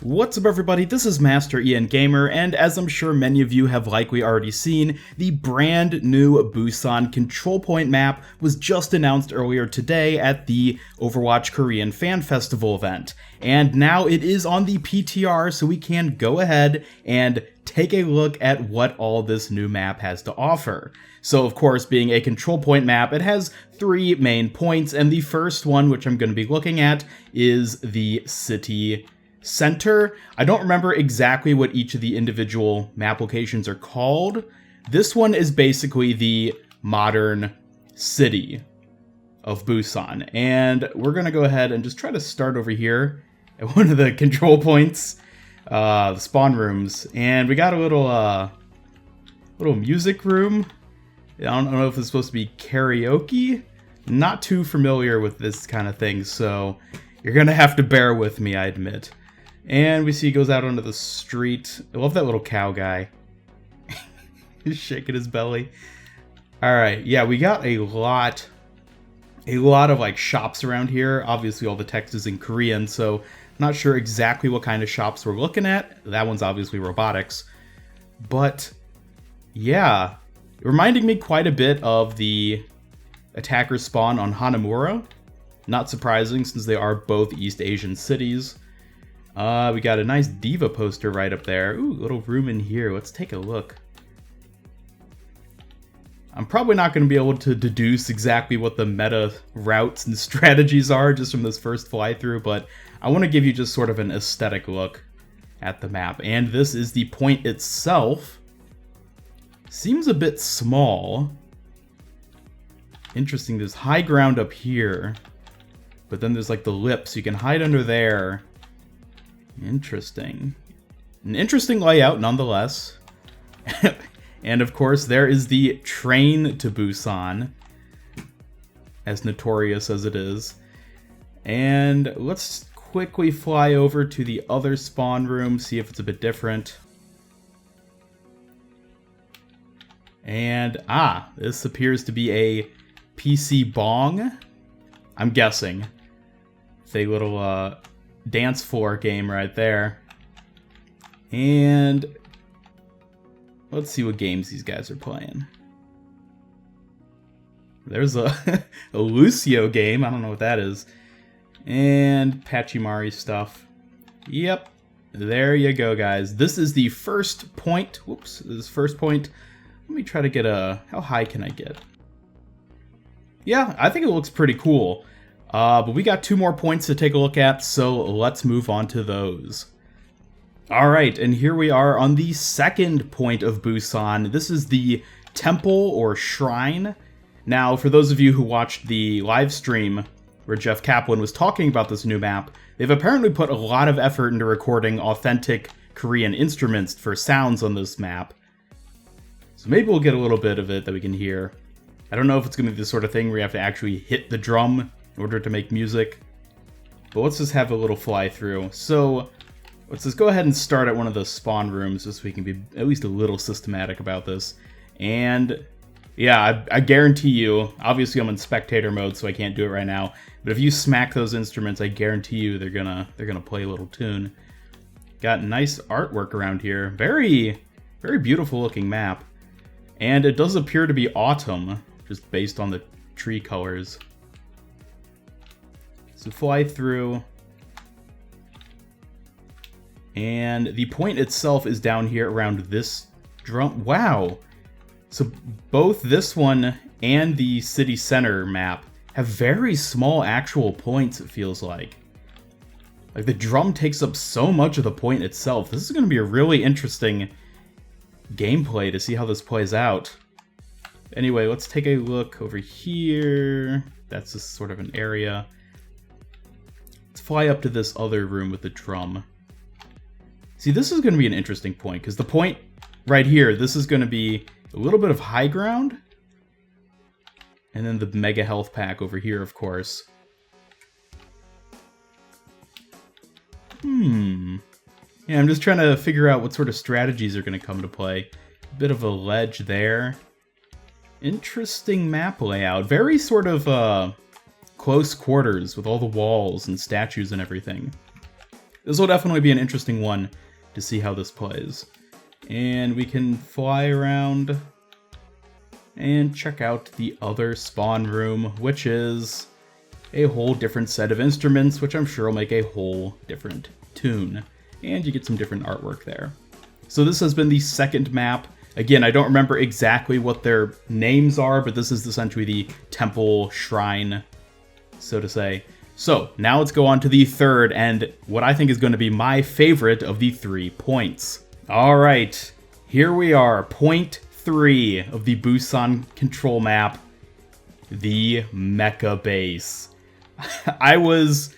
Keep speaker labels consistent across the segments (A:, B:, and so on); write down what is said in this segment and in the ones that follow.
A: What's up everybody, this is Master Ian Gamer, and as I'm sure many of you have likely already seen, the brand new Busan Control Point map was just announced earlier today at the Overwatch Korean Fan Festival event. And now it is on the PTR, so we can go ahead and take a look at what all this new map has to offer. So of course, being a control point map, it has three main points, and the first one, which I'm going to be looking at, is the city center. I don't remember exactly what each of the individual map locations are called. This one is basically the modern city of Busan. And we're going to go ahead and just try to start over here at one of the control points, the spawn rooms. And we got a little music room. I don't know if it's supposed to be karaoke. Not too familiar with this kind of thing, so you're going to have to bear with me, I admit. And we see he goes out onto the street. I love that little cow guy. He's shaking his belly. Alright, yeah, we got a lot of like shops around here. Obviously all the text is in Korean, so not sure exactly what kind of shops we're looking at. That one's obviously robotics. But yeah, reminding me quite a bit of the attacker spawn on Hanamura. Not surprising since they are both East Asian cities. We got a nice Diva poster right up there. Ooh, little room in here. Let's take a look. I'm probably not going to be able to deduce exactly what the meta routes and strategies are just from this first fly-through, but I want to give you just sort of an aesthetic look at the map. And this is the point itself. Seems a bit small. Interesting, there's high ground up here, but then there's like the lip, so you can hide under there. Interesting. An interesting layout, nonetheless. And of course, there is the train to Busan, as notorious as it is. And let's quickly fly over to the other spawn room, see if it's a bit different. And, this appears to be a PC bong, I'm guessing. It's a little, dance floor game right there. And let's see what games these guys are playing. There's a Lucio game. I don't know what that is. And Pachimari stuff. Yep. There you go, guys. This is the first point. Whoops. This is first point. Let me try to get a... How high can I get? Yeah, I think it looks pretty cool. But we got two more points to take a look at, so let's move on to those. Alright, and here we are on the second point of Busan. This is the temple or shrine. Now, for those of you who watched the live stream where Jeff Kaplan was talking about this new map, they've apparently put a lot of effort into recording authentic Korean instruments for sounds on this map. So maybe we'll get a little bit of it that we can hear. I don't know if it's going to be the sort of thing where you have to actually hit the drum in order to make music, but let's just have a little fly through. So let's just go ahead and start at one of the spawn rooms just so we can be at least a little systematic about this. And yeah, I guarantee you, obviously I'm in spectator mode so I can't do it right now, but if you smack those instruments, I guarantee you they're gonna play a little tune. Got nice artwork around here. Very, very beautiful looking map. And it does appear to be autumn, just based on the tree colors. So fly through. And the point itself is down here around this drum. Wow! So both this one and the city center map have very small actual points, it feels like. Like the drum takes up so much of the point itself. This is going to be a really interesting gameplay to see how this plays out. Anyway, let's take a look over here. That's just sort of an area. Let's fly up to this other room with the drum. See, this is going to be an interesting point, because the point right here, this is going to be a little bit of high ground. And then the mega health pack over here, of course. Yeah, I'm just trying to figure out what sort of strategies are going to come into play. A bit of a ledge there. Interesting map layout. Very sort of close quarters with all the walls and statues and everything. this will definitely be an interesting one to see how this plays. And we can fly around and check out the other spawn room, which is a whole different set of instruments, which I'm sure will make a whole different tune. And you get some different artwork there. So this has been the second map. Again, I don't remember exactly what their names are, but this is essentially the temple shrine, so to say. So now let's go on to the third, and what I think is going to be my favorite of the 3 points. All right, here we are, point 3 of the Busan Control map, the Mecha Base. I was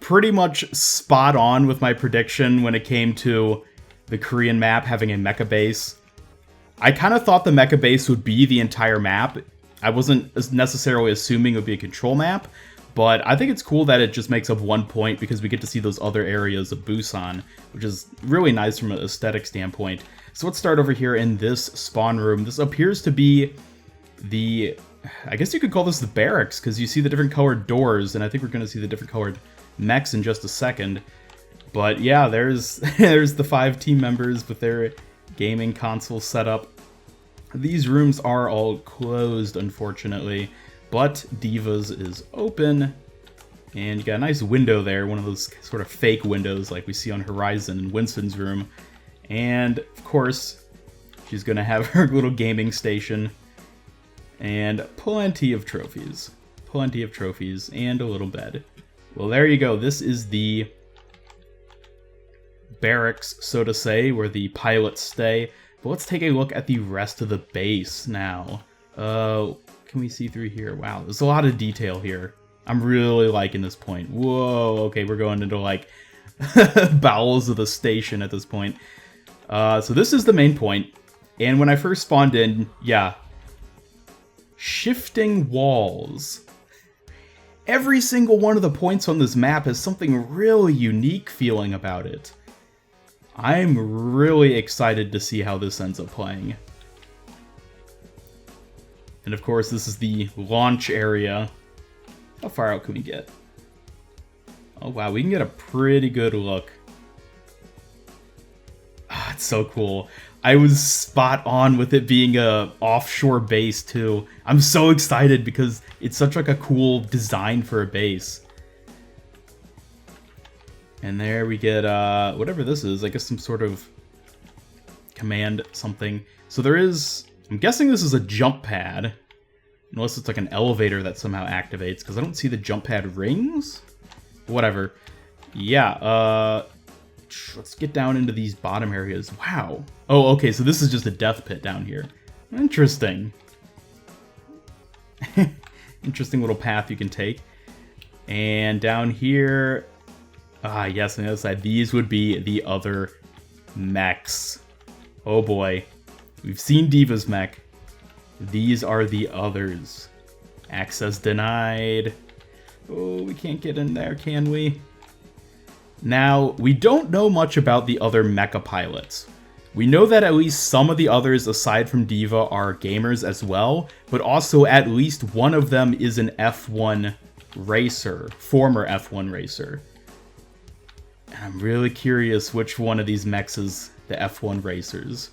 A: pretty much spot on with my prediction when it came to the Korean map having a Mecha Base. I kind of thought the Mecha Base would be the entire map. I wasn't necessarily assuming it would be a control map, but I think it's cool that it just makes up 1 point because we get to see those other areas of Busan, which is really nice from an aesthetic standpoint. So let's start over here in this spawn room. This appears to be the, I guess you could call this the barracks, because you see the different colored doors, and I think we're going to see the different colored mechs in just a second. But yeah, there's the 5 team members with their gaming console setup. These rooms are all closed, unfortunately, but Diva's is open, and you got a nice window there, one of those sort of fake windows like we see on Horizon in Winston's room. And of course, she's gonna have her little gaming station, and plenty of trophies, and a little bed. Well, there you go. This is the barracks, so to say, where the pilots stay. But let's take a look at the rest of the base now. Can we see through here? Wow, there's a lot of detail here. I'm really liking this point. Whoa, okay, we're going into like bowels of the station at this point. So this is the main point. And when I first spawned in, yeah, shifting walls. Every single one of the points on this map has something really unique feeling about it. I'm really excited to see how this ends up playing. And of course, this is the launch area. How far out can we get? Oh wow, we can get a pretty good look. Ah, it's so cool. I was spot on with it being a offshore base too. I'm so excited because it's such like a cool design for a base. And there we get whatever this is, I guess some sort of command something. So there is, I'm guessing this is a jump pad. Unless it's like an elevator that somehow activates, because I don't see the jump pad rings? Whatever. Yeah, let's get down into these bottom areas. Wow. Oh, okay, so this is just a death pit down here. Interesting. Interesting little path you can take. And down here, yes, on the other side, these would be the other mechs. Oh boy. We've seen Diva's mech. These are the others. Access denied. Oh, we can't get in there, can we? Now, we don't know much about the other mecha pilots. We know that at least some of the others aside from Diva are gamers as well, but also at least one of them is an F1 racer, former F1 racer. And I'm really curious which one of these mechs is the F1 racers.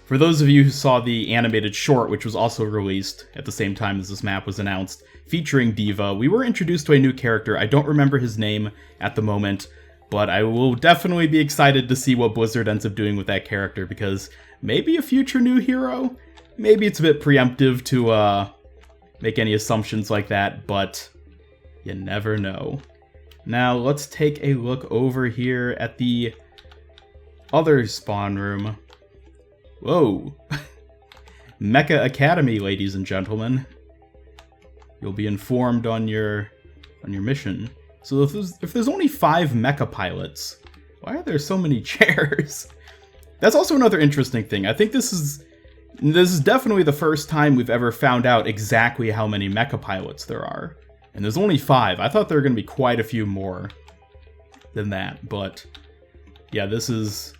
A: For those of you who saw the animated short, which was also released at the same time as this map was announced, featuring Diva, we were introduced to a new character. I don't remember his name at the moment, but I will definitely be excited to see what Blizzard ends up doing with that character, because maybe a future new hero? Maybe it's a bit preemptive to make any assumptions like that, but you never know. Now, let's take a look over here at the other spawn room. Whoa. Mecha Academy, ladies and gentlemen. You'll be informed on your mission. So if there's only 5 mecha pilots, why are there so many chairs? That's also another interesting thing. I think this is definitely the first time we've ever found out exactly how many mecha pilots there are. And there's only 5. I thought there were going to be quite a few more than that, but yeah, this is,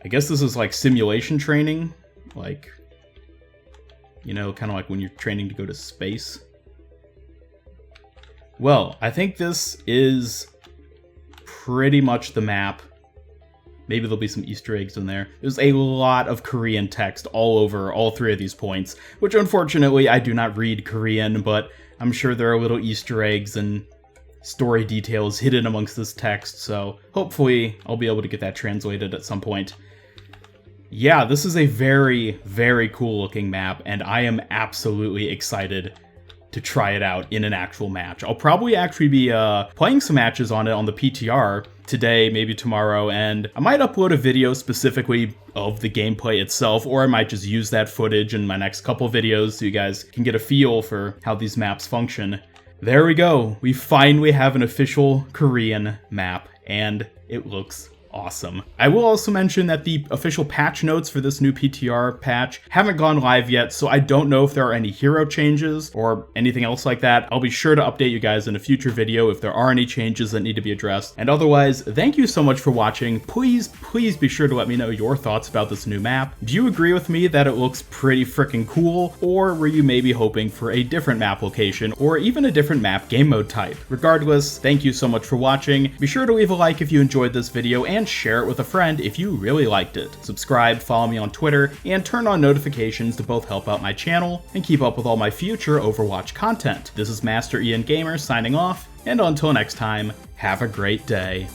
A: I guess this is like simulation training, like, you know, kind of like when you're training to go to space. Well, I think this is pretty much the map. Maybe there'll be some Easter eggs in there. There's a lot of Korean text all over all three of these points, which unfortunately I do not read Korean, but I'm sure there are little Easter eggs and story details hidden amongst this text, so hopefully I'll be able to get that translated at some point. Yeah, this is a very, very cool looking map, and I am absolutely excited to try it out in an actual match. I'll probably actually be playing some matches on it on the PTR today, maybe tomorrow, and I might upload a video specifically of the gameplay itself, or I might just use that footage in my next couple videos so you guys can get a feel for how these maps function. There we go. We finally have an official Korean map, and it looks awesome. I will also mention that the official patch notes for this new PTR patch haven't gone live yet, so I don't know if there are any hero changes or anything else like that. I'll be sure to update you guys in a future video if there are any changes that need to be addressed. And otherwise, thank you so much for watching. Please be sure to let me know your thoughts about this new map. Do you agree with me that it looks pretty freaking cool, or were you maybe hoping for a different map location or even a different map game mode type? Regardless, thank you so much for watching. Be sure to leave a like if you enjoyed this video and share it with a friend if you really liked it. Subscribe, follow me on Twitter, and turn on notifications to both help out my channel and keep up with all my future Overwatch content. This is Master Ian Gamer signing off, and until next time, have a great day.